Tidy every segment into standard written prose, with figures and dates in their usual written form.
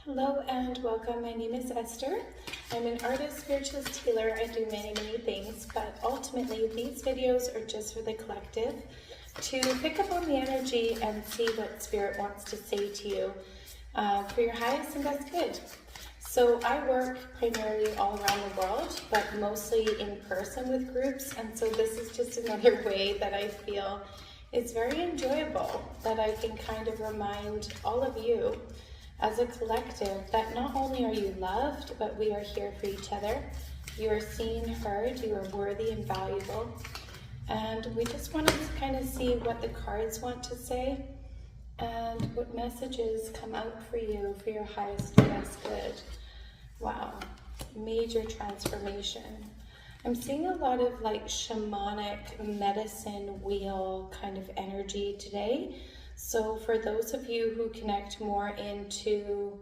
Hello and welcome. My name is Esther. I'm an artist, spiritualist, healer. I do many things, but ultimately these videos are just for the collective to pick up on the energy and see what Spirit wants to say to you for your highest and best good. So I work primarily all around the world, but mostly in person with groups, and so this is just another way that I feel is very enjoyable, that I can kind of remind all of you as a collective that not only are you loved, but we are here for each other. You are seen, heard, you are worthy and valuable. And we just wanted to kind of see what the cards want to say and what messages come out for you for your highest and best good. Wow, major transformation. I'm seeing a lot of like shamanic medicine wheel kind of energy today. So for those of you who connect more into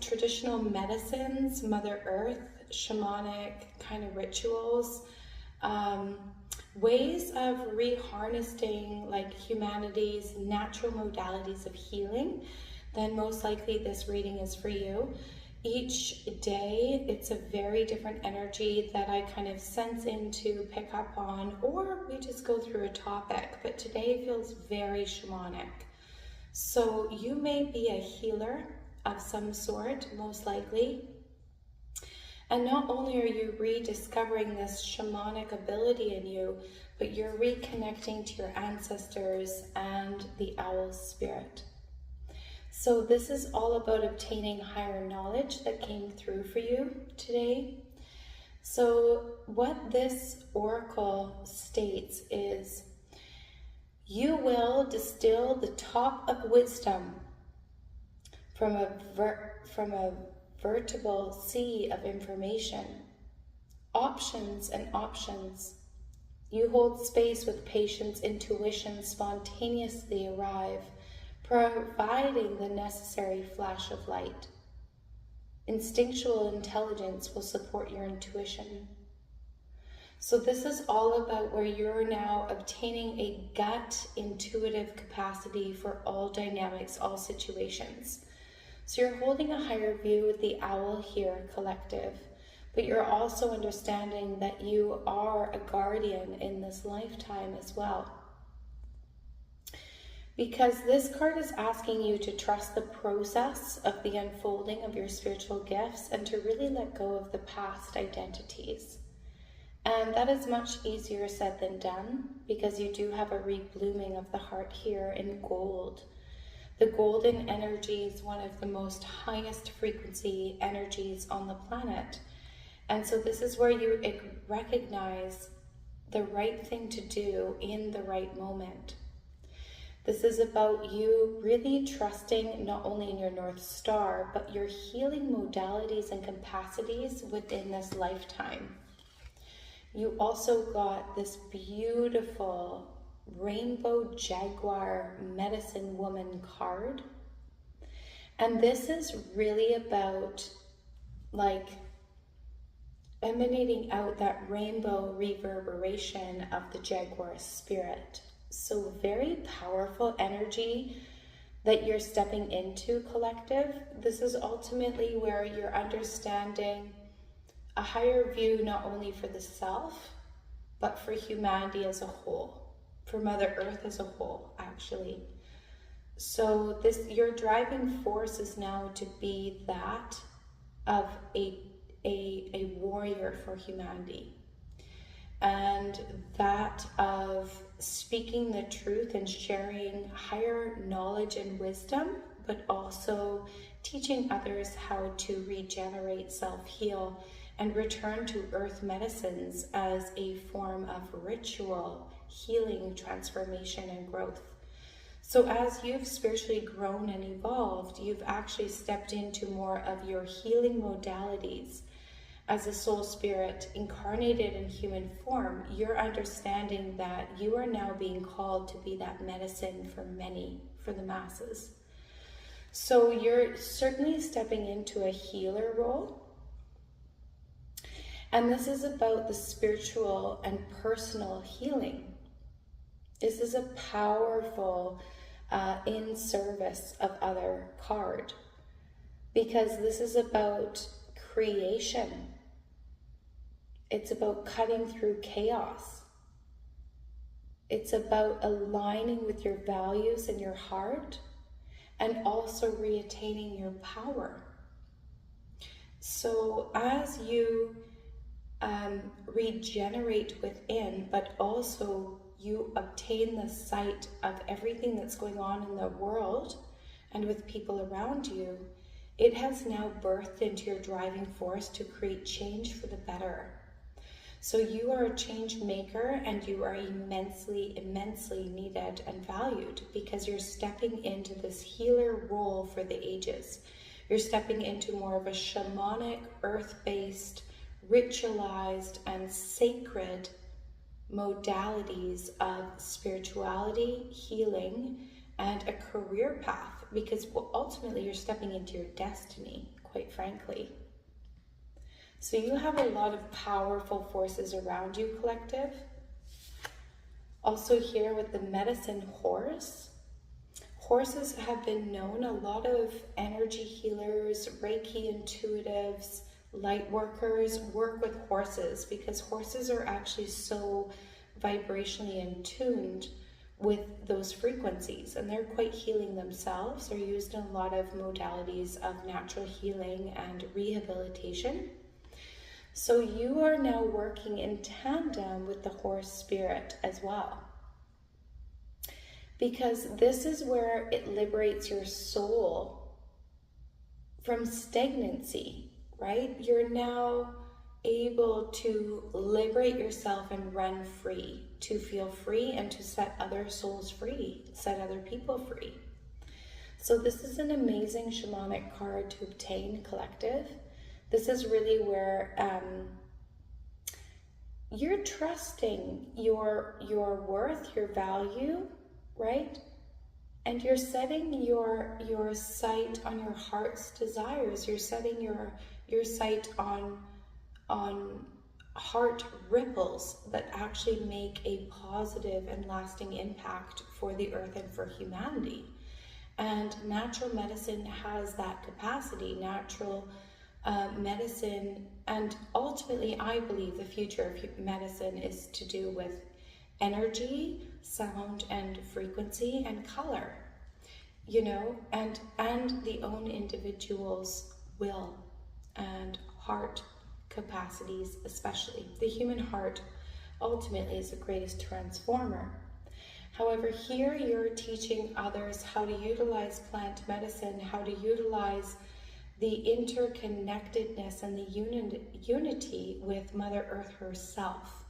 traditional medicines, Mother Earth, shamanic kind of rituals, ways of reharnessing like humanity's natural modalities of healing, then most likely this reading is for you. Each day, it's a very different energy that I kind of sense into, pick up on, or we just go through a topic. But today feels very shamanic. So you may be a healer of some sort, most likely. And not only are you rediscovering this shamanic ability in you, but you're reconnecting to your ancestors and the owl spirit. So this is all about obtaining higher knowledge that came through for you today. So what this oracle states is, you will distill the top of wisdom from a veritable sea of information, options and options. You hold space with patience, intuition spontaneously arrive, providing the necessary flash of light. Instinctual intelligence will support your intuition. So this is all about where you're now obtaining a gut intuitive capacity for all dynamics, all situations. So you're holding a higher view with the owl here, collective, but you're also understanding that you are a guardian in this lifetime as well. Because this card is asking you to trust the process of the unfolding of your spiritual gifts and to really let go of the past identities. And that is much easier said than done, because you do have a reblooming of the heart here in gold. The golden energy is one of the most highest frequency energies on the planet. And so this is where you recognize the right thing to do in the right moment. This is about you really trusting not only in your North Star, but your healing modalities and capacities within this lifetime. You also got this beautiful rainbow jaguar medicine woman card. And this is really about like emanating out that rainbow reverberation of the jaguar spirit. So very powerful energy that you're stepping into, collective. This is ultimately where you're understanding a higher view, not only for the self, but for humanity as a whole, for Mother Earth as a whole, actually. So this, your driving force is now to be that of a warrior for humanity. And that of speaking the truth and sharing higher knowledge and wisdom, but also teaching others how to regenerate, self-heal, and return to earth medicines as a form of ritual, healing, transformation, and growth. So as you've spiritually grown and evolved, you've actually stepped into more of your healing modalities. As a soul spirit incarnated in human form, you're understanding that you are now being called to be that medicine for many, for the masses. So you're certainly stepping into a healer role. And this is about the spiritual and personal healing. This is a powerful in service of other card. because this is about creation. It's about cutting through chaos. It's about aligning with your values and your heart, and also reattaining your power. So as you regenerate within, but also you obtain the sight of everything that's going on in the world and with people around you, it has now birthed into your driving force to create change for the better. So you are a change maker, and you are immensely, immensely needed and valued, because you're stepping into this healer role for the ages. You're stepping into more of a shamanic, earth-based, ritualized, and sacred modalities of spirituality, healing, and a career path, because ultimately you're stepping into your destiny, quite frankly. So you have a lot of powerful forces around you, collective. Also here with the medicine horse. Horses have been known, a lot of energy healers, Reiki intuitives, light workers work with horses, because horses are actually so vibrationally in tuned with those frequencies, and they're quite healing themselves. They're used in a lot of modalities of natural healing and rehabilitation. So you are now working in tandem with the horse spirit as well, because this is where it liberates your soul from stagnancy, right? You're now able to liberate yourself and run free, to feel free and to set other souls free, set other people free. So this is an amazing shamanic card to obtain, collective. This is really where you're trusting your worth, your value, right? And you're setting your sight on your heart's desires. You're setting your sight on heart ripples that actually make a positive and lasting impact for the earth and for humanity. And natural medicine has that capacity. Natural medicine, and ultimately I believe the future of medicine is to do with energy, sound, and frequency, and color, you know, and the own individual's will and heart capacities. Especially the human heart ultimately is the greatest transformer. However, here you're teaching others how to utilize plant medicine, how to utilize the interconnectedness and the unity with Mother Earth herself.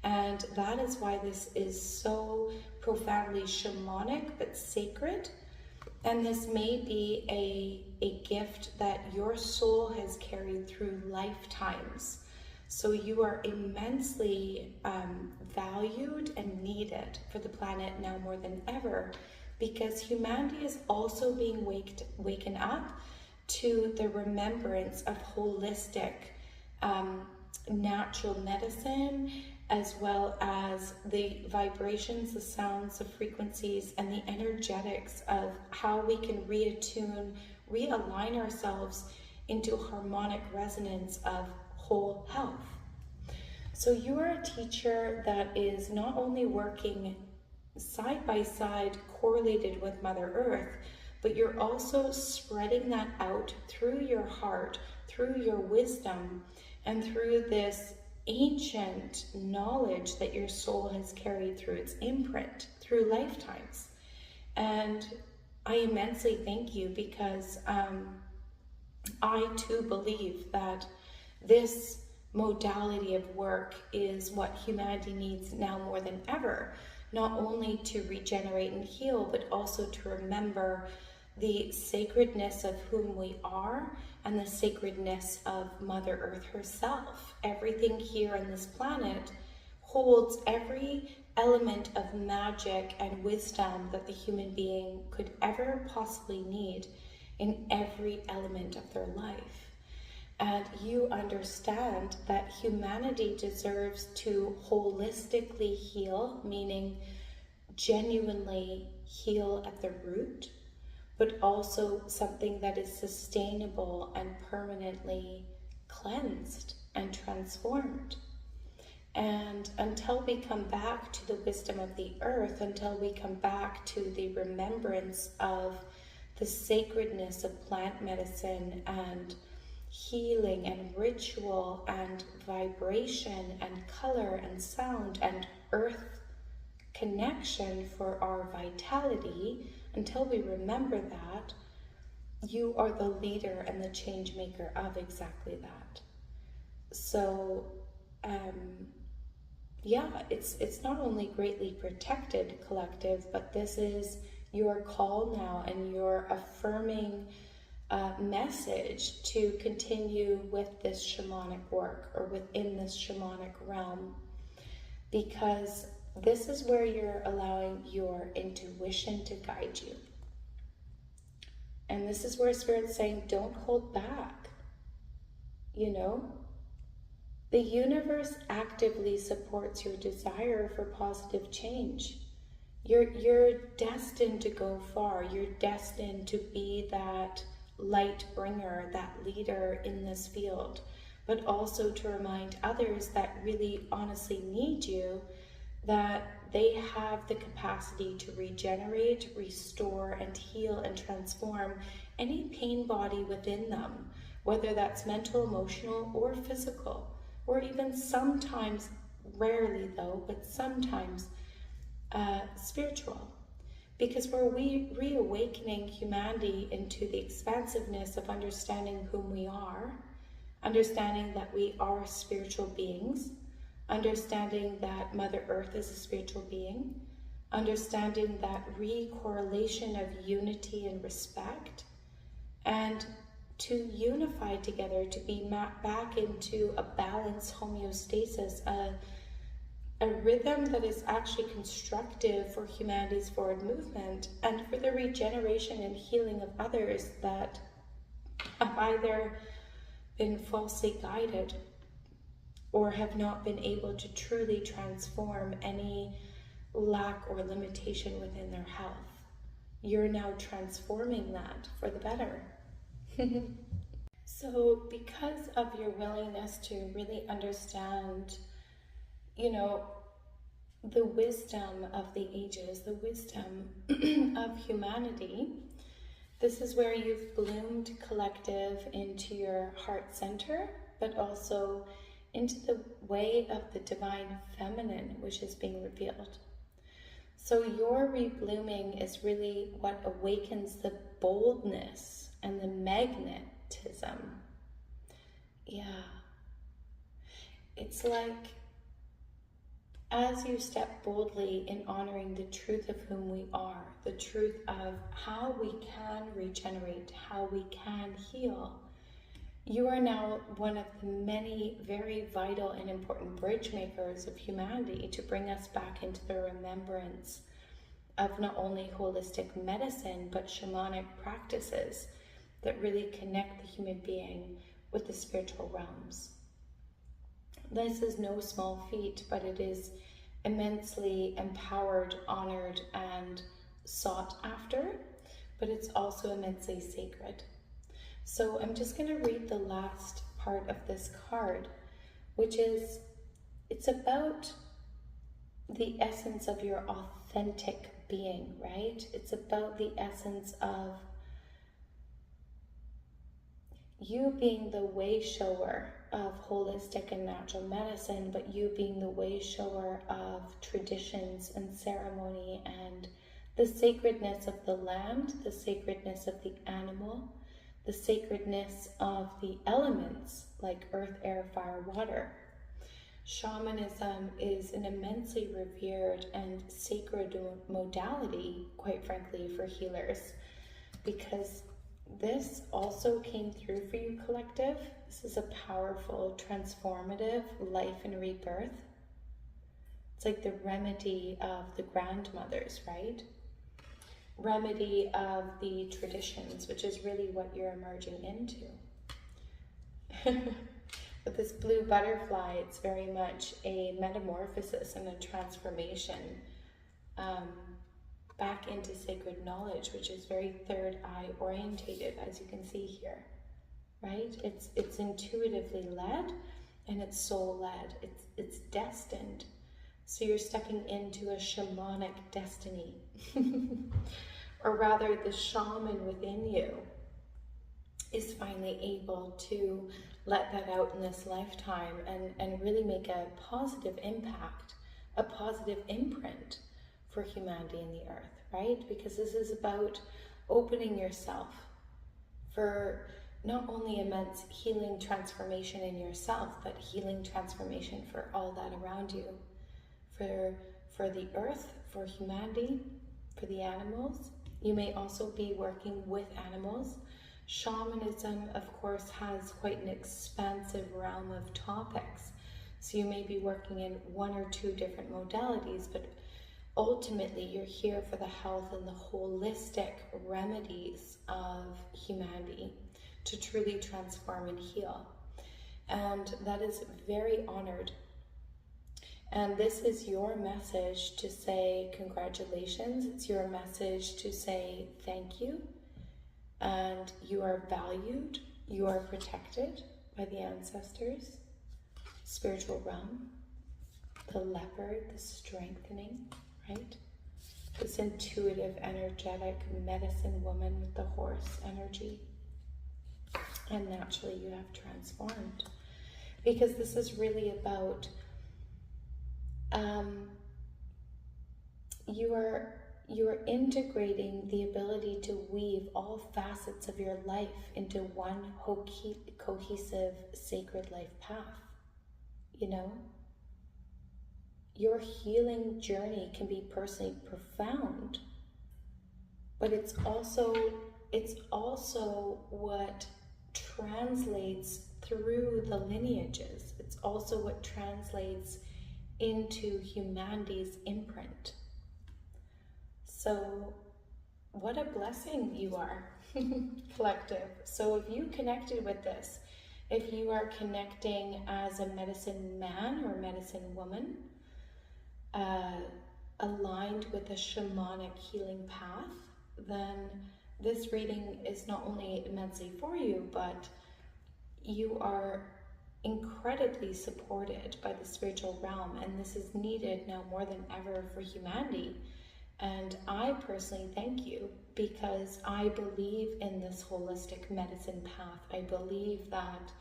And that is why this is so profoundly shamanic but sacred. And this may be a gift that your soul has carried through lifetimes. So you are immensely valued and needed for the planet now more than ever, because humanity is also being waken up to the remembrance of holistic natural medicine, as well as the vibrations, the sounds, the frequencies, and the energetics of how we can reattune, realign ourselves into harmonic resonance of whole health. So you are a teacher that is not only working side by side, correlated with Mother Earth, but you're also spreading that out through your heart, through your wisdom, and through this ancient knowledge that your soul has carried through its imprint, through lifetimes. And I immensely thank you, because I too believe that this modality of work is what humanity needs now more than ever, not only to regenerate and heal, but also to remember the sacredness of whom we are and the sacredness of Mother Earth herself. Everything here on this planet holds every element of magic and wisdom that the human being could ever possibly need in every element of their life. And you understand that humanity deserves to holistically heal, meaning genuinely heal at the root, but also something that is sustainable and permanently cleansed and transformed. And until we come back to the wisdom of the earth, until we come back to the remembrance of the sacredness of plant medicine and healing and ritual and vibration and color and sound and earth connection for our vitality, until we remember that, you are the leader and the change maker of exactly that. So, yeah, it's not only greatly protected, collective, but this is your call now and your affirming message to continue with this shamanic work or within this shamanic realm, because this is where you're allowing your intuition to guide you. And this is where Spirit's saying, don't hold back. You know, the universe actively supports your desire for positive change. You're destined to go far. You're destined to be that light bringer, that leader in this field, but also to remind others that really honestly need you, that they have the capacity to regenerate, restore, and heal and transform any pain body within them, whether that's mental, emotional, or physical, or even sometimes, rarely though, but sometimes spiritual. Because we're reawakening humanity into the expansiveness of understanding whom we are, understanding that we are spiritual beings, understanding that Mother Earth is a spiritual being, understanding that recorrelation of unity and respect, and to unify together, to be back into a balanced homeostasis, a rhythm that is actually constructive for humanity's forward movement and for the regeneration and healing of others that have either been falsely guided or have not been able to truly transform any lack or limitation within their health. You're now transforming that for the better. So because of your willingness to really understand, you know, the wisdom of the ages, the wisdom of humanity, this is where you've bloomed collective into your heart center, but also into the way of the divine feminine, which is being revealed. So your reblooming is really what awakens the boldness and the magnetism. Yeah. It's like, as you step boldly in honoring the truth of whom we are, the truth of how we can regenerate, how we can heal, you are now one of the many very vital and important bridge makers of humanity to bring us back into the remembrance of not only holistic medicine, but shamanic practices that really connect the human being with the spiritual realms. This is no small feat, but it is immensely empowered, honored, and sought after, but it's also immensely sacred. So I'm just going to read the last part of this card, which is, it's about the essence of your authentic being, right? It's about the essence of you being the way shower of holistic and natural medicine, but you being the way shower of traditions and ceremony and the sacredness of the land, the sacredness of the animal, the sacredness of the elements like earth, air, fire, water. Shamanism is an immensely revered and sacred modality, quite frankly, for healers, because this also came through for you, collective. This is a powerful, transformative life and rebirth. It's like the remedy of the grandmothers, right? Remedy of the traditions, which is really what you're emerging into. With this blue butterfly, it's very much a metamorphosis and a transformation back into sacred knowledge, which is very third eye orientated, as you can see here, right? It's intuitively led and it's soul led. It's destined. So you're stepping into a shamanic destiny. Or rather, the shaman within you is finally able to let that out in this lifetime and really make a positive impact, a positive imprint for humanity in the earth, right? Because this is about opening yourself for not only immense healing transformation in yourself, but healing transformation for all that around you, for the earth, for humanity, for the animals. You may also be working with animals. Shamanism, of course, has quite an expansive realm of topics. So you may be working in one or two different modalities, but ultimately you're here for the health and the holistic remedies of humanity to truly transform and heal. And that is very honored. And this is your message to say congratulations. It's your message to say thank you. And you are valued. You are protected by the ancestors, spiritual realm, the leopard, the strengthening, right? This intuitive, energetic medicine woman with the horse energy. And naturally you have transformed. Because this is really about you are integrating the ability to weave all facets of your life into one cohesive sacred life path. You know, your healing journey can be personally profound, but it's also what translates through the lineages. It's also what translates into humanity's imprint. So what a blessing you are, collective. So if you connected with this, if you are connecting as a medicine man or medicine woman, aligned with a shamanic healing path, then this reading is not only immensely for you, but you are incredibly supported by the spiritual realm, and this is needed now more than ever for humanity. And I personally thank you, because I believe in this holistic medicine path. I believe that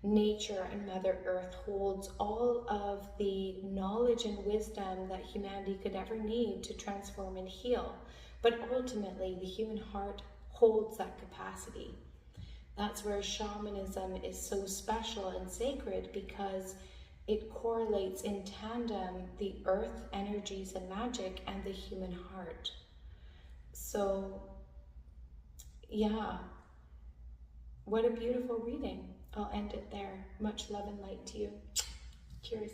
nature and Mother Earth holds all of the knowledge and wisdom that humanity could ever need to transform and heal. But ultimately, the human heart holds that capacity. That's where shamanism is so special and sacred, because it correlates in tandem the earth energies and magic and the human heart. So, yeah, what a beautiful reading. I'll end it there. Much love and light to you. Cheers.